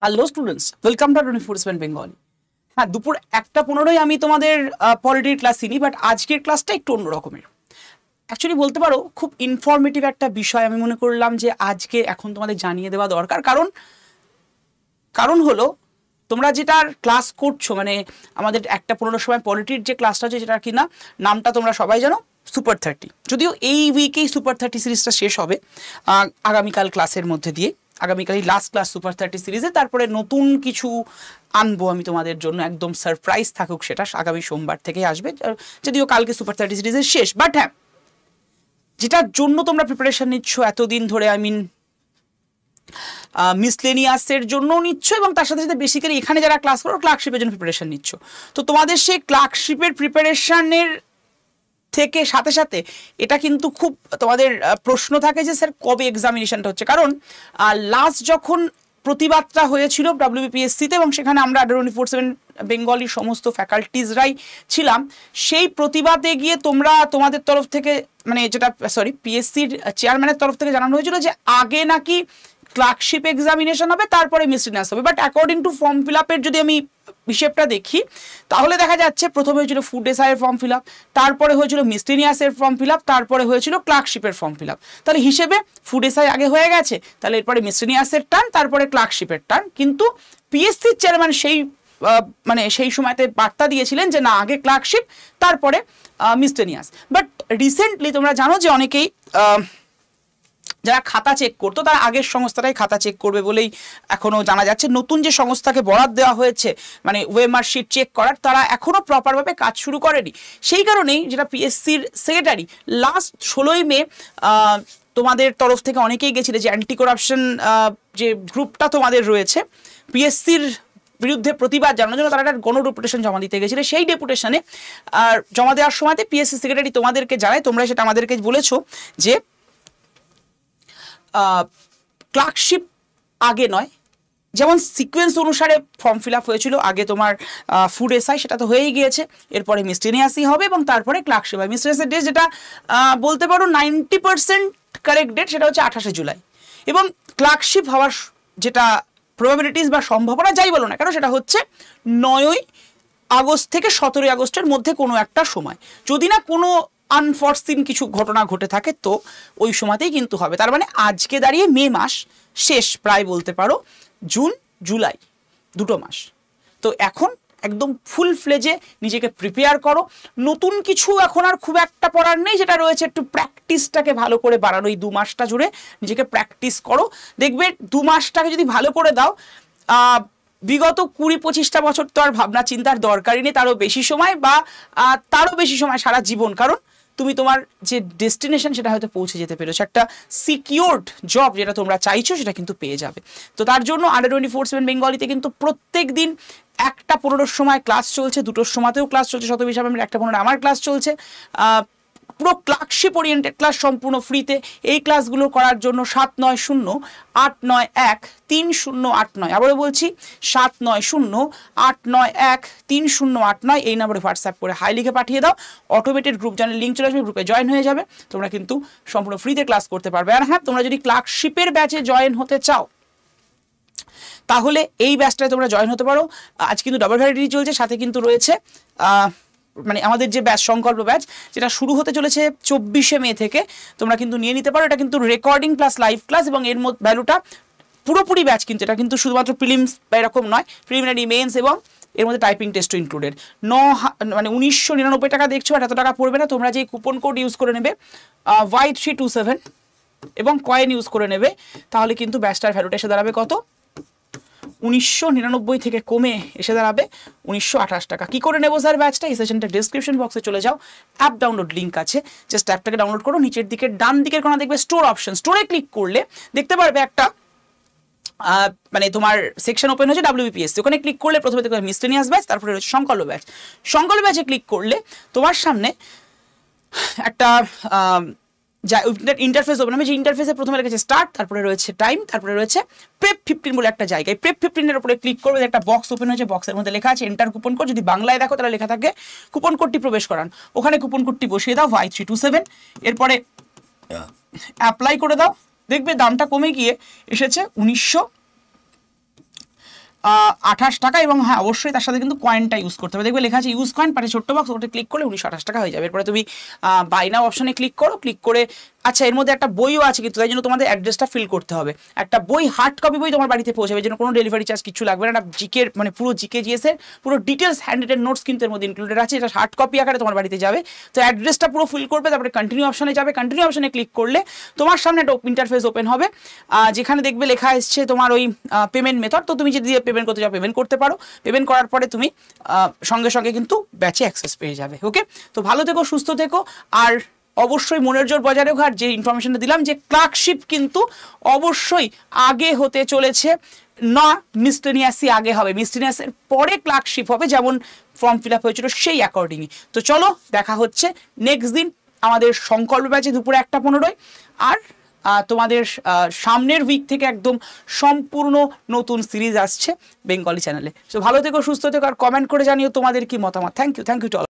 Hello students, welcome to 24/7 Bengali. হ্যাঁ, দুপুর 1:15 আমি তোমাদের পলিটির ক্লাস নিই, বাট আজকের ক্লাসটা একটু অন্য রকমের। অ্যাকচুয়ালি বলতে পারো খুব ইনফরমেটিভ একটা বিষয় আমি মনে করলাম যে আজকে এখন তোমাদের জানিয়ে দেওয়া দরকার। কারণ হলো তোমরা যেটার ক্লাস করছো, মানে আমাদের 1:15 সময় পলিটির যে ক্লাসটা আছে, যেটা কিনা নামটা তোমরা সবাই জানো, সুপার 30। যদিও এই উইকেই সুপার 30 সিরিজটা শেষ হবে আগামীকাল ক্লাসের মধ্যে দিয়ে। আগামীকালই লাস্ট ক্লাস সুপার 30 সিরিজে, তারপরে নতুন কিছু আনবো আমি তোমাদের জন্য, একদম সারপ্রাইজ থাকুক, সেটা আগামী সোমবার থেকেই আসবে, যদিও কালকে সুপার 30 সিরিজের শেষ। বাট হ্যাঁ, যেটার জন্য তোমরা প্রিপারেশন নিচ্ছ এতদিন ধরে, আই মিন মিসলেনিয়াসের জন্য নিচ্ছ, এবং তার সাথে সাথে বেসিক্যালি এখানে যারা ক্লাস করো ক্লার্কশিপের জন্য প্রিপারেশন নিচ্ছ। তো তোমাদের সেই ক্লার্কশিপের প্রিপারেশনের থেকে সাথে সাথে এটা কিন্তু খুব তোমাদের প্রশ্ন থাকে যে স্যার কবে এক্সামিনেশনটা হচ্ছে। কারণ লাস্ট যখন প্রতিবাদটা হয়েছিল WBPSC-তে, এবং সেখানে আমরা 24/7 বেঙ্গলির সমস্ত ফ্যাকাল্টিজরাই ছিলাম, সেই প্রতিবাদে গিয়ে তোমাদের তরফ থেকে, মানে যেটা পিএসসির চেয়ারম্যানের তরফ থেকে জানানো হয়েছিল যে আগে নাকি ক্লার্কশিপ এক্সামিনেশন হবে, তারপরে মিসলেনিয়াস হবে। But according to form fill আপের যদি আমি হিসেবটা দেখি, তাহলে দেখা যাচ্ছে প্রথমে হয়েছিল ফুড এসআই এর ফর্ম ফিল আপ, তারপরে হয়েছিল মিসলেনিয়াসের ফর্ম ফিল আপ, তারপরে হয়েছিল ক্লার্কশিপের ফর্ম ফিল আপ। তাহলে হিসেবে ফুড এসআই আগে হয়ে গেছে, তাহলে এরপরে মিসলেনিয়াসের টার্ন, তারপরে ক্লার্কশিপের টার্ন। কিন্তু পিএসসির চেয়ারম্যান সেই সময়তে বার্তা দিয়েছিলেন যে না, আগে ক্লার্কশিপ তারপরে মিসলেনিয়াস। বাট রিসেন্টলি তোমরা জানো যে অনেকেই যারা খাতা চেক করতো তারা আগের সংস্থাটাই খাতা চেক করবে বলেই এখনো জানা যাচ্ছে। নতুন যে সংস্থাকে বরাদ দেওয়া হয়েছে মানে ওয়েমার শিট চেক করার, তারা এখনো প্রপারভাবে কাজ শুরু করেনি। সেই কারণেই যেটা পিএসসির সেক্রেটারি লাস্ট 16ই মে তোমাদের তরফ থেকে অনেকেই গেছিল যে অ্যান্টি করাপশন যে গ্রুপটা তোমাদের রয়েছে পিএসসির বিরুদ্ধে প্রতিবাদ জানানোর জন্য, তারা একটা গণডেপুটেশন জমা দিতে গেছিল। সেই ডেপুটেশনে জমা দেওয়ার সময়তে পিএসসি সেক্রেটারি তোমাদেরকে জানায়, তোমরা সেটা আমাদেরকে বলেছো যে ক্লার্কশিপ আগে নয়, যেমন সিকোয়েন্স অনুসারে ফর্ম ফিল আপ হয়েছিল, আগে তোমার ফুড এসআই সেটা তো হয়েই গিয়েছে, এরপরে মিসলেনিয়াসই হবে, এবং তারপরে ক্লার্কশিপ হয়। মিসলেনিয়াসের ডেট যেটা বলতে পারো 90% কারেক্ট ডেট, সেটা হচ্ছে 28শে জুলাই। এবং ক্লার্কশিপ হওয়ার যেটা প্রবাবিলিটিস বা সম্ভাবনা যাই বলো না কেন, সেটা হচ্ছে 9ই আগস্ট থেকে 17ই আগস্টের মধ্যে কোনো একটা সময়, যদি না কোনো আনফরসিন কিছু ঘটনা ঘটে থাকে, তো ওই সময়তেই কিন্তু হবে। তার মানে আজকে দাঁড়িয়ে মে মাস শেষ প্রায় বলতে পারো, জুন জুলাই 2 মাস। তো এখন একদম ফুল ফ্লেজে নিজেকে প্রিপেয়ার করো। নতুন কিছু এখন আর খুব একটা পড়ার নেই, যেটা রয়েছে একটু প্র্যাকটিসটাকে ভালো করে বাড়ানো। এই 2 মাসটা জুড়ে নিজেকে প্র্যাকটিস করো, দেখবে 2 মাসটাকে যদি ভালো করে দাও, বিগত 20-25টা বছর তো আর ভাবনা চিন্তার দরকারই নেই, তারও বেশি সময় বা তারও বেশি সময় সারা জীবন। কারণ তুমি তোমার যে ডেস্টিনেশন সেটা হয়তো পৌঁছে যেতে পেরেছো, একটা সিকিউরড জব যেটা তোমরা চাইছো সেটা কিন্তু পেয়ে যাবে। তো তার জন্য 24/7 বেঙ্গলিতে কিন্তু প্রত্যেক দিন 1:15 সময় ক্লাস চলছে, 2টোর সময়তেও ক্লাস চলছে, শত হিসাবে 1:15 আমার ক্লাস চলছে। পুরো ক্লার্কশিপ ওরিয়েন্টেড ক্লাস, সম্পূর্ণ ফ্রিতে। এই ক্লাসগুলো করার জন্য 7908913089, আবারও বলছি 7908913089, এই নম্বরে হোয়াটসঅ্যাপ করে হাই লিখে পাঠিয়ে দাও। অটোমেটেড গ্রুপ জানার লিঙ্ক চলে আসবে, গ্রুপে জয়েন হয়ে যাবে, তোমরা কিন্তু সম্পূর্ণ ফ্রিতে ক্লাস করতে পারবে। আর হ্যাঁ, তোমরা যদি ক্লার্কশিপের ব্যাচে জয়েন হতে চাও, তাহলে এই ব্যাচটায় তোমরা জয়েন হতে পারো। আজ কিন্তু ডাবল ভ্যালিডিটি চলছে, সাথে কিন্তু রয়েছে মানে আমাদের যে ব্যাচ সংকল্প ব্যাচ, যেটা শুরু হতে চলেছে 24শে মে থেকে, তোমরা কিন্তু নিয়ে নিতে পারো। এটা কিন্তু রেকর্ডিং প্লাস লাইভ ক্লাস, এবং এর মধ্যে ভ্যালুটা পুরোপুরি ব্যাচ কিন্তু এটা কিন্তু শুধুমাত্র প্রিলিমস বা এরকম নয়, প্রিলিমিনারি মেন্স এবং এর মধ্যে টাইপিং টেস্টও ইনক্লুডেড। 1999 টাকা দেখছো, আর এত টাকা পড়বে না। তোমরা যে কুপন কোড ইউজ করে নেবে Y327 এবং কয়েন ইউজ করে নেবে, তাহলে কিন্তু ব্যাচটার ভ্যালুটা এসে দাঁড়াবে কত, 1999 থেকে কমে এসে দাঁড়াবে 1928 টাকা। কি করে নেবো স্যার ব্যাচটা? এই সেশনটা ডিসক্রিপশন বক্সে চলে যাও, অ্যাপ ডাউনলোড লিঙ্ক আছে, জাস্ট অ্যাপটাকে ডাউনলোড করো। নিচের দিকে ডান দিকের কোণা দেখবে স্টোর অপশন, স্টোরে ক্লিক করলে দেখতে পারবে একটা মানে তোমার সেকশন ওপেন হয়েছে WBPSC। ওখানে ক্লিক করলে প্রথমে দেখবে মিসলেনিয়াস ব্যাচ, তারপরে রয়েছে সংকল্প ব্যাচ। সংকল্প ব্যাচে ক্লিক করলে তোমার সামনে একটা ইন্টারফেস ওপেন হবে। যে ইন্টারফেসে প্রথমে লেগেছে স্টার্ট, তারপরে রয়েছে টাইম, তারপরে রয়েছে প্রেপ 15 বলে একটা জায়গায়। প্রেপ 15-এর উপরে ক্লিক করবে, একটা বক্স ওপেন হয়েছে, বক্সের মধ্যে লেখা আছে এন্টার কুপন কোড। যদি বাংলায় দেখো তাহলে লেখা থাকে কুপন কোডটি প্রবেশ করান, ওখানে কুপন কোডটি বসিয়ে দাও Y327, এরপরে অ্যাপ্লাই করে দাও। দেখবে দামটা কমে গিয়ে এসেছে 1900 28 টাকা, এবং হ্যাঁ অবশ্যই তার সাথে কিন্তু কয়েনটা ইউজ করতে হবে। দেখবে লেখা আছে ইউজ কয়েন, পাশে ছোট্ট বক্স, ওটা ক্লিক করলে 1928 টাকা হয়ে যাবে। এরপরে তুমি বাই নাও অপশনে ক্লিক করো, ক্লিক করে আচ্ছা এর মধ্যে একটা বইও আছে কিন্তু, তাই জন্য তোমাদের অ্যাড্রেসটা ফিল করতে হবে। একটা বই হার্ড কপি বই তোমার বাড়িতে পৌঁছাবে, যেন কোনো ডেলিভারি চার্জ কিছু লাগবে না। জিকের মানে পুরো জিকে জিএসের পুরো ডিটেলস হ্যান্ড রিটেন নোটস কিন্তু এর মধ্যে ইনক্লুডেড আছে, এটা হার্ড কপি আকারে তোমার বাড়িতে যাবে। তো অ্যাড্রেসটা পুরো ফিল করবে, তারপরে কন্টিনিউ অপশনে যাবে, কন্টিনিউ অপশনে ক্লিক করলে তোমার সামনে একটা ইন্টারফেস ওপেন হবে, যেখানে দেখবে লেখা এসছে তোমার ওই পেমেন্ট মেথড। তো তুমি যদি পেমেন্ট করতে চাও পেমেন্ট করতে পারো, পেমেন্ট করার পরে তুমি সঙ্গে সঙ্গে কিন্তু ব্যাচে অ্যাক্সেস পেয়ে যাবে। ওকে, তো ভালো থেকো, সুস্থ থেকো, আর অবশ্যই মনের জোর বজায় রেখো। আর যে ইনফরমেশনটা দিলাম যে ক্লার্কশিপ কিন্তু অবশ্যই আগে হতে চলেছে না, মিসটেনিয়াসই আগে হবে, মিসটেনিয়াসের পরে ক্লার্কশিপ হবে, যেমন ফর্ম ফিল আপ হয়েছিল সেই অ্যাকর্ডিংই। তো চলো দেখা হচ্ছে নেক্সট দিন আমাদের সংকল্প ব্যাচে দুপুরে 1:15। আর তোমাদের সামনের উইক থেকে একদম সম্পূর্ণ নতুন সিরিজ আসছে বেঙ্গলি চ্যানেলে। তো ভালো থেকো, সুস্থ থেকো, আর কমেন্ট করে জানিও তোমাদের কি মতামত। Thank you to all.